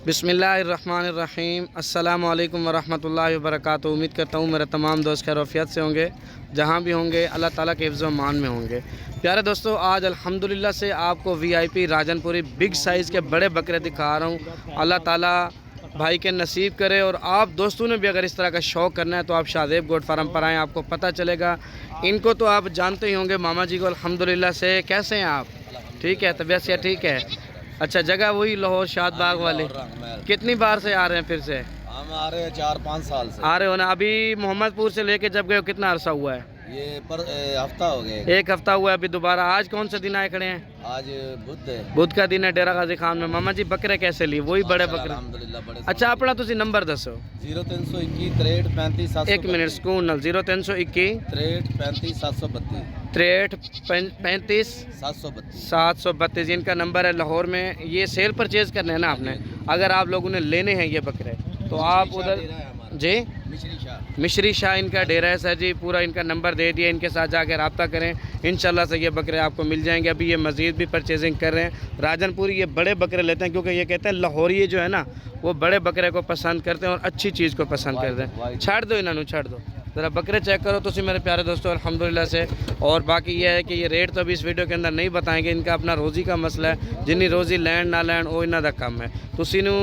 बिस्मिल्लाहिर्रहमानिर्रहीम अस्सलामु अलैकुम वरहमतुल्लाहि वबरकातुहू। उम्मीद करता हूँ मेरे तमाम दोस्त खैरियत से होंगे, जहाँ भी होंगे अल्लाह ताला के हिफ्ज़ व मान में होंगे। प्यारे दोस्तों, आज अल्हम्दुलिल्लाह से आपको वीआईपी राजनपुरी बिग साइज़ के बड़े बकरे दिखा रहा हूँ। अल्लाह ताला भाई के नसीब करे, और आप दोस्तों ने भी अगर इस तरह का शौक़ करना है तो आप शाहज़ेब गोट फार्म पर आएँ, आपको पता चलेगा। इनको तो आप जानते ही होंगे मामा जी को अल्हम्दुलिल्लाह से। कैसे हैं आप? ठीक है, तबीयत से ठीक है? अच्छा, जगह वही लाहौर शादबाग वाले। कितनी बार से आ रहे हैं? फिर से हम आ रहे हैं 4-5 साल से आ रहे हो ना। अभी मोहम्मदपुर से लेके जब गए हो कितना अरसा हुआ है? ये पर हफ्ता हो गया। एक हफ्ता हुआ है। अभी दोबारा आज कौन सा दिन आए खड़े हैं? आज बुध है। बुध का दिन है डेरा गाजी खान में। मामा जी बकरे कैसे लिए? वही बड़े बकरे अल्हम्दुलिल्लाह बड़े। अच्छा, अपना तुसी नंबर दसो। 0321 63 35 732। एक मिनट सुकून नाल। 0321 63 35 732 63 35 732 732 इनका नंबर है। लाहौर में ये सेल परचेज़ करने हैं ना आपने? अगर आप लोगों ने लेने हैं ये बकरे तो आप उधर जी मिश्री शाह इनका डेरा है सर जी। पूरा इनका नंबर दे दिया, इनके साथ जाकर रब्ता करें, इंशाल्लाह से ये बकरे आपको मिल जाएंगे। अभी ये मज़ीद भी परचेजिंग कर रहे हैं। राजनपुरी ये बड़े बकरे लेते हैं क्योंकि ये कहते हैं लाहौरी जो है ना वो बड़े बकरे को पसंद करते हैं और अच्छी चीज़ को पसंद करते हैं। छाड़ दो इन्होंने, छाड़ दो ज़रा बकरे चेक करो तो मेरे प्यारे दोस्तों अल्हम्दुलिल्लाह से। और बाकी ये है कि ये रेट तो अभी इस वीडियो के अंदर नहीं बताएंगे, इनका अपना रोज़ी का मसला है। जिन्नी रोज़ी लैंड ना लैंड वो इन्हों का कम है। तुसी नू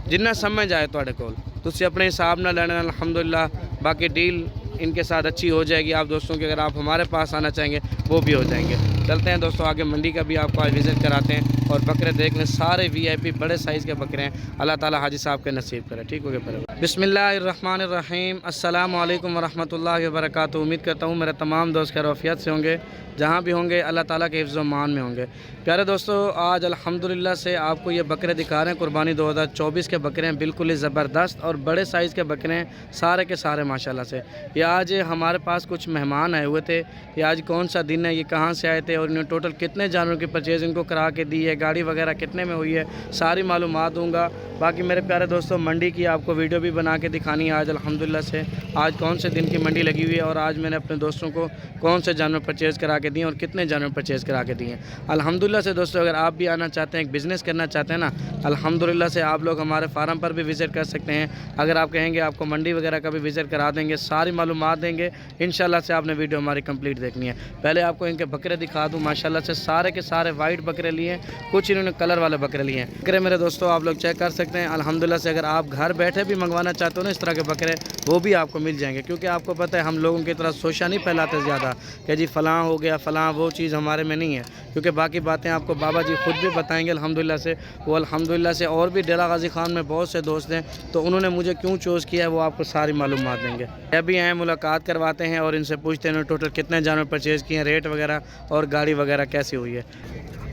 जिन्ना समझ आए तुहाडे कोल तुसी अपने हिसाब ना लेना अल्हम्दुलिल्लाह। बाकी डील इनके साथ अच्छी हो जाएगी आप दोस्तों की। अगर आप हमारे पास आना चाहेंगे वो भी हो जाएंगे। चलते हैं दोस्तों आगे, मंडी का भी आपको आज विज़िट कराते हैं और बकरे देख लें। सारे वीआईपी बड़े साइज़ के बकरे हैं। अल्लाह ताला हाजी साहब के नसीब करे। ठीक हो गया? बिस्मिल्लाहिर्रहमानिर्रहीम अस्सलामु अलैकुम वरहमतुल्लाहि वबरकातुहू। उम्मीद करता हूँ मेरे तमाम दोस्त खैरियत से होंगे, जहाँ भी होंगे अल्लाह ताला के हिफ्ज़ व मान में होंगे। प्यारे दोस्तों, आज अल्हम्दुलिल्लाह से आपको ये बकरे दिखा रहे हैं। कुर्बानी 2024 के बकरे हैं, बिल्कुल ही ज़बरदस्त और बड़े साइज़ के बकरे हैं सारे के सारे माशाल्लाह से। ये आज हमारे पास कुछ मेहमान आए हुए थे। ये आज कौन सा दिन है, ये कहाँ से आए थे और इन्होंने टोटल कितने जानवरों की परचेज़ इनको करा के दी है, गाड़ी वगैरह कितने में हुई है, सारी मालूमात दूँगा। बाकी मेरे प्यारे दोस्तों, मंडी की आपको वीडियो भी बना के दिखानी है आज अल्हम्दुलिल्लाह से। आज कौन से दिन की मंडी लगी हुई है और आज मैंने अपने दोस्तों को कौन से जानवर परचेज़ करा के दिए और कितने जानवर परचेज़ करा के दिए हैं अल्हम्दुलिल्लाह से। दोस्तों, अगर आप भी आना चाहते हैं, एक बिज़नेस करना चाहते हैं ना, अल्हम्दुलिल्लाह से आप लोग हमारे फार्म पर भी विज़िट कर सकते हैं। अगर आप कहेंगे आपको मंडी वगैरह का भी विज़िट करा देंगे, सारी मालूमात देंगे इंशाल्लाह से। आपने वीडियो हमारी कंप्लीट देखनी है। पहले आपको इनके बकरे दिखा दूँ। माशाल्लाह से सारे के सारे वाइट बकरे लिए हैं, कुछ इन्होंने कलर वाले बकरे लिए हैं। बकरे मेरे दोस्तों आप लोग चेक कर सकते हैं अल्हम्दुलिल्लाह से। अगर आप घर बैठे भी मंगवाना चाहते हो ना इस तरह के बकरे, वो भी आपको मिल जाएंगे। क्योंकि आपको पता है हम लोगों की तरह सोशा नहीं फैलाते ज़्यादा कि जी फ़लाँ हो गया फ़लाँ, वो चीज़ हमारे में नहीं है। क्योंकि बाकी बातें आपको बाबा जी खुद भी बताएंगे अल्हम्दुलिल्लाह से। वो अल्हम्दुलिल्लाह से और भी डेरा गाजी खान में बहुत से दोस्त हैं, तो उन्होंने मुझे क्यों चूज़ किया है वो आपको सारी मालूमात देंगे। अभी आए, मुलाकात करवाते हैं और इनसे पूछते हैं टोटल कितने जानवर परचेज़ किए हैं, रेट वगैरह और गाड़ी वगैरह कैसी हुई है।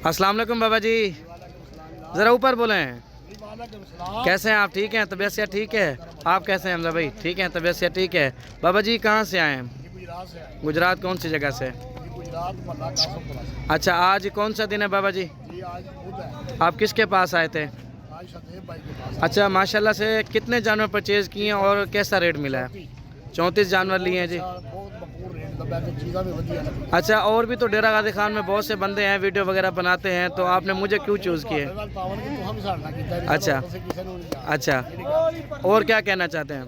अस्सलाम वालेकुम बाबा जी, ज़रा ऊपर बोलें। कैसे हैं आप? ठीक हैं? तबीयत से ठीक है? आप कैसे हैं हमजा भाई? ठीक हैं, तबीयत से ठीक है। बाबा जी कहाँ से आए हैं? गुजरात। कौन सी जगह से? अच्छा, आज कौन सा दिन है बाबा जी? आप किसके पास आए थे? अच्छा, माशाल्लाह से कितने जानवर परचेज़ किए हैं और कैसा रेट मिला है? 34 जानवर लिए हैं जी। अच्छा, और भी तो डेरा गाजी खान में बहुत से बंदे हैं, वीडियो वगैरह बनाते हैं, तो आपने मुझे क्यों चूज़ किए? अच्छा अच्छा, और क्या कहना चाहते हैं?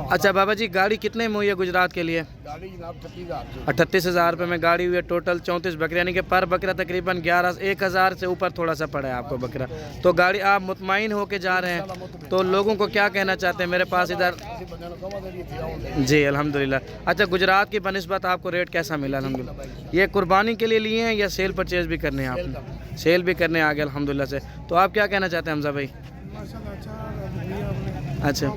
अच्छा बाबा जी, गाड़ी कितने में हुई है गुजरात के लिए? 38,000 रुपये में गाड़ी हुई है। टोटल 34 बकरे, यानी कि पर बकरा तकरीबन 1,000 से ऊपर थोड़ा सा पड़ा है आपको बकरा। तो गाड़ी आप मुतमईन होके जा रहे हैं, तो लोगों को क्या कहना चाहते हैं? मेरे पास इधर जी अल्हम्दुलिल्लाह। अच्छा, गुजरात की बनिस्बत आपको रेट कैसा मिला? अल्हम्दुलिल्लाह। ये कुर्बानी के लिए लिए हैं या सेल परचेज़ भी करने हैं आपने? सेल भी करने आ गए अल्हम्दुलिल्लाह से। तो आप क्या कहना चाहते हैं हमजा भाई? अच्छा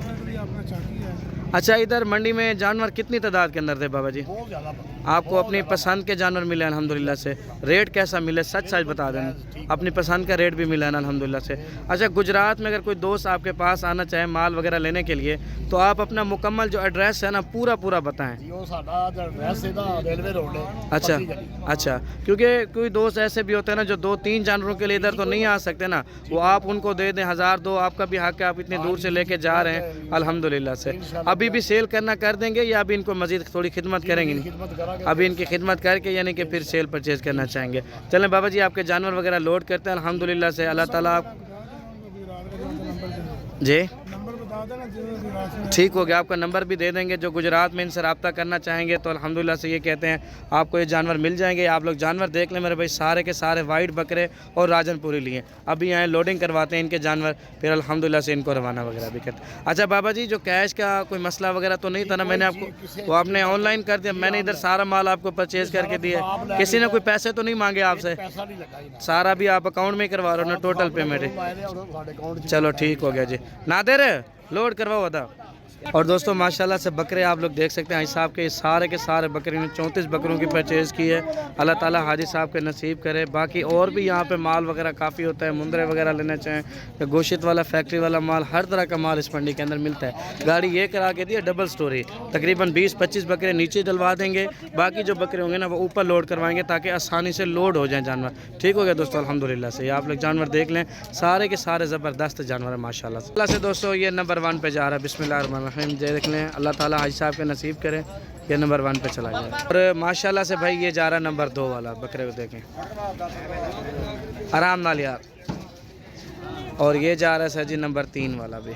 अच्छा, इधर मंडी में जानवर कितनी तादाद के अंदर थे बाबा जी? आपको अपनी पसंद के जानवर मिले अल्हम्दुलिल्लाह से। रेट कैसा मिले? सच सच बता देना। अपनी पसंद का रेट भी मिला है अल्हम्दुलिल्लाह से। अच्छा, गुजरात में अगर कोई दोस्त आपके पास आना चाहे माल वगैरह लेने के लिए, तो आप अपना मुकम्मल जो एड्रेस है ना पूरा बताएं। अच्छा अच्छा, क्योंकि कोई दोस्त ऐसे भी होते हैं ना जो 2-3 जानवरों के लिए इधर तो नहीं आ सकते ना, वो आप उनको दे दें 1000 दो, आपका भी हक है। आप इतनी दूर से लेके जा रहे हैं अल्हम्दुलिल्लाह से। अभी अभी भी सेल करना कर देंगे या अभी इनको मज़ीद थोड़ी खिदमत करेंगे? अभी इनकी खिदमत करके यानी कि फिर सेल परचेज़ करना चाहेंगे। चलें बाबा जी आपके जानवर वगैरह लोड करते हैं अल्हम्दुलिल्लाह से। अल्लाह ताला जी ठीक हो गया, आपका नंबर भी दे देंगे। जो गुजरात में इनसे रब्ता करना चाहेंगे तो अल्हम्दुलिल्लाह से ये कहते हैं आपको ये जानवर मिल जाएंगे। आप लोग जानवर देख लें मेरे भाई, सारे के सारे वाइट बकरे और राजनपुरी लिए। अभी यहाँ लोडिंग करवाते हैं इनके जानवर, फिर अल्हम्दुलिल्लाह से इनको रवाना वगैरह भी करते हैं। अच्छा बाबा जी, जो कैश का कोई मसला वगैरह तो नहीं था ना? मैंने आपको वो आपने ऑनलाइन कर दिया, मैंने इधर सारा माल आपको परचेज़ करके दिया, किसी ने कोई पैसे तो नहीं मांगे आपसे? सारा भी आप अकाउंट में ही करवा रहे हो ना? टोटल पेमेंट है, चलो ठीक हो गया जी। नादिर लोड करवाओ अदा। और दोस्तों माशाल्लाह से बकरे आप लोग देख सकते हैं हाजी साहब के सारे बकरे ने 34 बकरों की परचेज़ की है। अल्लाह ताला हाजी साहब के नसीब करे। बाकी और भी यहाँ पे माल वगैरह काफ़ी होता है, मुंदरे वगैरह लेना चाहें तो गोश्त वाला फैक्ट्री वाला माल, हर तरह का माल इस मंडी के अंदर मिलता है। गाड़ी ये करा के दी है डबल स्टोरी, तकरीबन 20-25 बकरे नीचे डलवा देंगे, बाकी जो बकरे होंगे ना वो ऊपर लोड करवाएंगे ताकि आसानी से लोड हो जाए जानवर। ठीक हो गया दोस्तों अल्हम्दुलिल्लाह से। आप लोग जानवर देख लें, सारे के सारे ज़बरदस्त जानवर है माशाल्लाह से। दोस्तों ये नंबर 1 पे जा रहा है, बिस्मिल्लाहिर्रहमानिर्रहीम। देख लें, अल्लाह ताला हाजी साहब के नसीब करे ये नंबर 1 पे चला जाए। और माशाल्लाह से भाई ये जा रहा है नंबर 2 वाला, बकरे को देखें आराम नाल यार। और ये जा रहा है सर जी नंबर 3 वाला भी,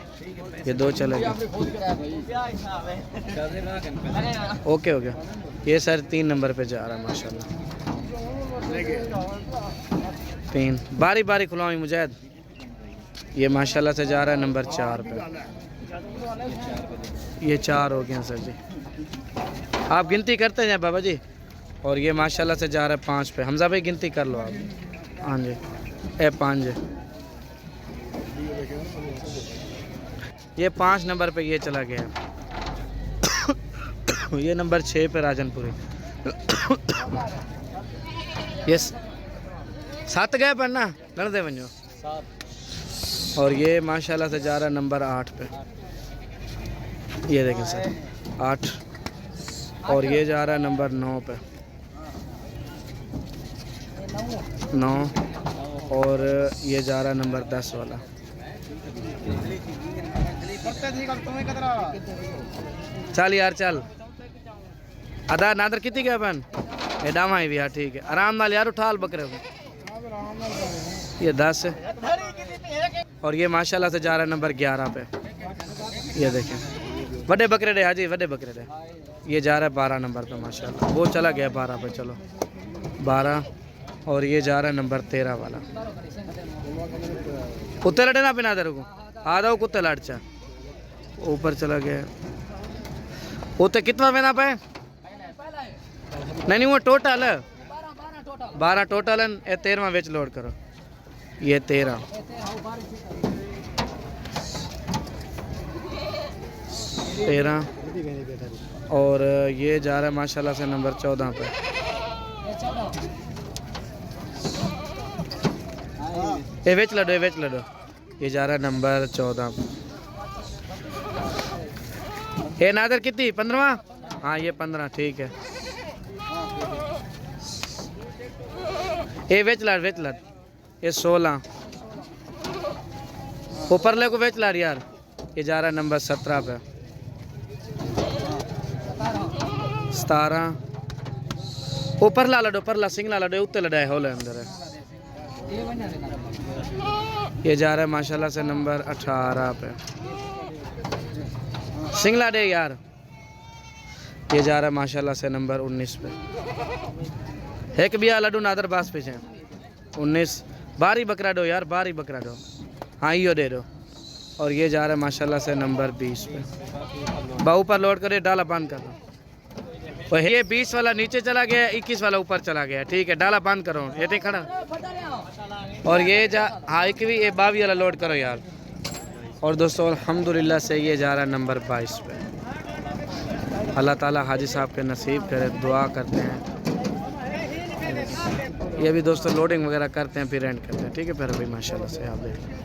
ये 2 चले गए। ओके हो गया, ये सर 3 नंबर पे जा रहा है माशाल्लाह। 3 बारी बारी खुलवाई मुजाहिद। ये माशाल्लाह से जा रहा है नंबर 4 पे, ये 4 हो गए सर जी, आप गिनती करते हैं बाबा जी। और ये माशाल्लाह से जा रहा है 5 पे। हमजा भाई गिनती कर लो आप। हाँ जी, ए 5 है, ये 5 नंबर पे ये चला गया। ये नंबर 6 पे राजनपुरी। ये 7 गए पढ़ना लड़ दे बनो। और ये माशाल्लाह से जा रहा है नंबर 8 पे, ये देखें सर 8। और ये जा रहा है नंबर 9 पे, 9। और ये जा रहा है नंबर 10 वाला। चल यार चल अदा नादर कितनी गया बन ये डामा भी। हाँ ठीक है, आराम नाल यार उठा बकरे को। ये 10 है। और ये माशाल्लाह से जा रहा है नंबर 11 पे, ये देखें बड़े बकरे डे हाजी, बड़े बकरे डे। ये जा रहा है 12 नंबर पे माशाल्लाह, वो चला गया 12 पे, चलो 12। और ये जा रहा है नंबर 13 वाला। कुत्ते लड़े ना बिना तेरे को आधा कुत्ते लड़ चा ऊपर चला गया। उते कितना बिना पे नहीं वो टोटल 12 टोटल है। ये 13वां वेच लोड करो, ये 13। और ये जा रहा है माशाल्लाह से नंबर 14 पे। ये वेच लडो। ये जा रहा है नंबर 14 पे। ये नादर कितनी 15वां? हाँ ये 15 ठीक है। ये वेच लड़ ये 16। ऊपर ले को वेच लड़ यार। ये जा रहा है नंबर 17 पे। 17 ऊपर ला लडो, पर ला सिंगला लडो उत्ते लड़ाए होले अंदर है। ये जा रहा है माशाल्लाह से नंबर 18 पे। सिंगला डे यार। ये जा रहा है माशाल्लाह से नंबर 19 पे। एक भी लड्डू नादर बास पीछे 19। बारी बकरा दो यार, बारी बकरा दो। हाँ यो दे दो। और ये जा रहा है माशाल्लाह से नंबर 20 पे। बाहू पर लोड करे, डाला बंद कर दो। और ये 20 वाला नीचे चला गया, 21 वाला ऊपर चला गया। ठीक है, डाला बंद करो, ये नहीं खड़ा। और ये जा हाँ 21 ये 22 वाला लोड करो यार। और दोस्तों अल्हम्दुलिल्लाह से ये जा रहा है नंबर 22 पे। अल्लाह ताला हाजी साहब के नसीब करे, दुआ करते हैं। ये भी दोस्तों लोडिंग वगैरह करते हैं फिर एंड करते हैं। ठीक है फिर अभी माशाल्लाह से आप देख